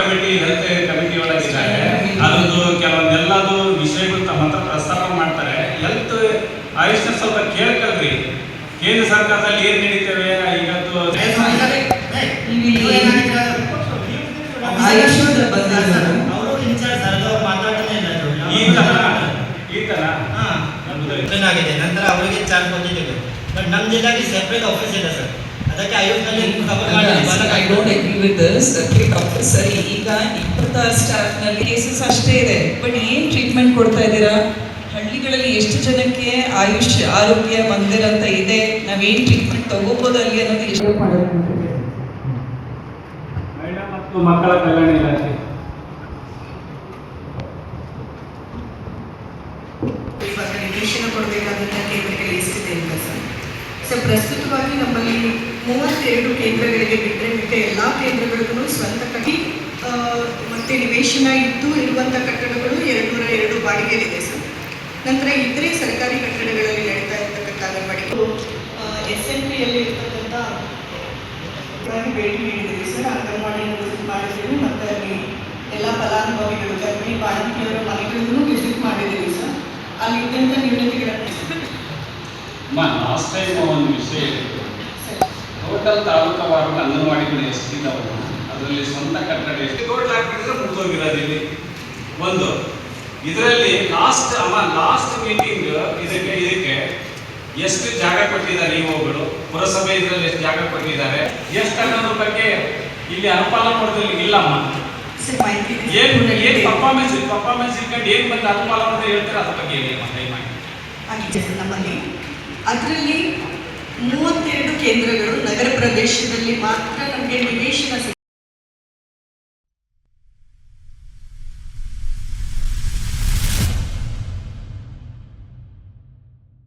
Committee health committee ಒಳಗಿದ್ದಾರೆ. ಅದರದ್ದು ಕೆಲವೊಂದೆಲ್ಲದು ವಿಷಯಗಳು ತಮ್ಮ ಹತ್ರ ಪ್ರಸ್ತಾಪ ಮಾಡ್ತಾರೆ. ಹೆಲ್ತ್ ಆಯುಷ್ನ ಸ್ವಲ್ಪ ಕೇಳ್ಕಲ್ರಿ. ಕೇಂದ್ರ ಸರ್ಕಾರದಲ್ಲಿ ಏನ್ ನಡೀತೇವೆ ಇವತ್ತು ನಂತರ ಅವರಿಗೆ ಚಾರ್ಜ್ ಬಂದಿದ್ದೇವೆ. ಬಟ್ ನಮ್ಮ ಜಿಲ್ಲೆಗೆ ಸೆಪರೇಟ್ ಆಫೀಸ್ ಇದೆ ಸರ್. ಅದಕ್ಕೆ ಆಯುಷ್ನಲ್ಲಿ I don't agree with this. Separate officer ಈಗ 26 ಸ್ಟಾಫ್ ನಲ್ಲಿ ಕೇಸಸ್ ಅಷ್ಟೇ ಇದೆ. ಬಟ್ ಏನ್ ಟ್ರೀಟ್ಮೆಂಟ್ ಕೊಡ್ತಾ ಇದ್ದೀರಾ? ಹಳ್ಳಿಗಳಲ್ಲಿ ಎಷ್ಟು ಜನಕ್ಕೆ ಆಯುಷ್ ಆರೋಗ್ಯ ಮಂದಿರ ಅಂತ ಇದೆ, ನಾವೇನ್ ಟ್ರೀಟ್ಮೆಂಟ್ ತಗೋಬಹುದು ಅಲ್ಲಿ ಅನ್ನೋದು ಎಷ್ಟು ಮಾಡೋದು. ಮಹಿಳಾ ಮತ್ತು ಮಕ್ಕಳ ಕಲ್ಯಾಣ ಇಲಾಖೆ ನಿರ್ದೇಶನ ಕೊಡಬೇಕಾದಂಥ ಕೇಂದ್ರಗಳು ಎಷ್ಟಿದೆ ಅಂತ ಸರ್ ಪ್ರಸ್ತುತವಾಗಿ ನಮ್ಮಲ್ಲಿ 32 ಕೇಂದ್ರಗಳಿಗೆ ಬಿಟ್ಟರೆ ಮತ್ತೆ ಎಲ್ಲ ಕೇಂದ್ರಗಳಿಗೂ ಸ್ವಂತ ಕಟ್ಟಿ ಮತ್ತು ನಿವೇಶನ ಇರುವಂಥ ಕಟ್ಟಡಗಳು 202 ಬಾಡಿಗೆಯಲ್ಲಿದೆ ಸರ್. ನಂತರ ಇತರೆ ಸರ್ಕಾರಿ ಕಟ್ಟಡಗಳಲ್ಲಿ ನಡೀತಾ ಇರ್ತಕ್ಕಂಥ ಅಂಗನವಾಡಿಗಳು SNPಯಲ್ಲಿ ಇರ್ತಕ್ಕಂಥ ಭೇಟಿ ನೀಡಿದ್ದೀವಿ ಸರ್. ಅಂಗನವಾಡಿಯನ್ನು ವಿಸಿಟ್ ಮಾಡಿದ್ದೀವಿ ಮತ್ತು ಅಲ್ಲಿ ಎಲ್ಲ ಫಲಾನುಭವಿಗಳು ಗರ್ಭಿಣಿ ಬಾಣಂತಿಯರ ಮನೆಗಳಿಗೂ ವಿಸಿಟ್ ಮಾಡಿದ್ದೀವಿ ಸರ್. ಅಲ್ಲಿ ಇದ್ದಂಥ ನ್ಯೂನತೆಗಳನ್ನು ಲಾಸ್ಟ್ ಟೈಮ್ ಒಂದು ವಿಷಯ ಟೋಟಲ್ ತಾಲೂಕವಾರು ಅಂಗನವಾಡಿಗಳು ಎಷ್ಟಿದ್ದಾವೆ, ಅದರಲ್ಲಿ ಸ್ವಂತ ಕಟ್ಟಡ ಎಷ್ಟು ಟೋಟಲ್ ಹಾಕಿದ್ರೆ ಮುಗಿದೋಗಿರೋದು ಇಲ್ಲಿ ಒಂದು. ಇದರಲ್ಲಿ ಲಾಸ್ಟ್ ಮೀಟಿಂಗ್ ಇದಕ್ಕೆ ಎಷ್ಟು ಜಾಗ ಕೊಟ್ಟಿದ್ದಾರೆ ಇವುಗಳು, ಪುರಸಭೆ ಇದರಲ್ಲಿ ಎಷ್ಟು ಜಾಗ ಕೊಟ್ಟಿದ್ದಾರೆ, ಎಷ್ಟು ಅನ್ನೋದ್ರ ಬಗ್ಗೆ ಇಲ್ಲಿ ಅನುಪಾಲ ಮಾಡೋದ್ರಲ್ಲಿ ಇಲ್ಲಮ್ಮ. ಏನು ಪರ್ಫಾರ್ಮೆನ್ಸ್ ಇಟ್ಕೊಂಡು ಏನು ಬಂದು ಅನುಪಾಲ ಅಂತ ಹೇಳ್ತಾರೆ, ಅದ್ರ ಬಗ್ಗೆ ಹೇಳಿ ಆಗಿದೆ ಸರ್ ನಮ್ಮಲ್ಲಿ. ಅದರಲ್ಲಿ 32 ಕೇಂದ್ರಗಳು ನಗರ ಪ್ರದೇಶದಲ್ಲಿ ಮಾತ್ರ ನಮಗೆ ನಿವೇಶನ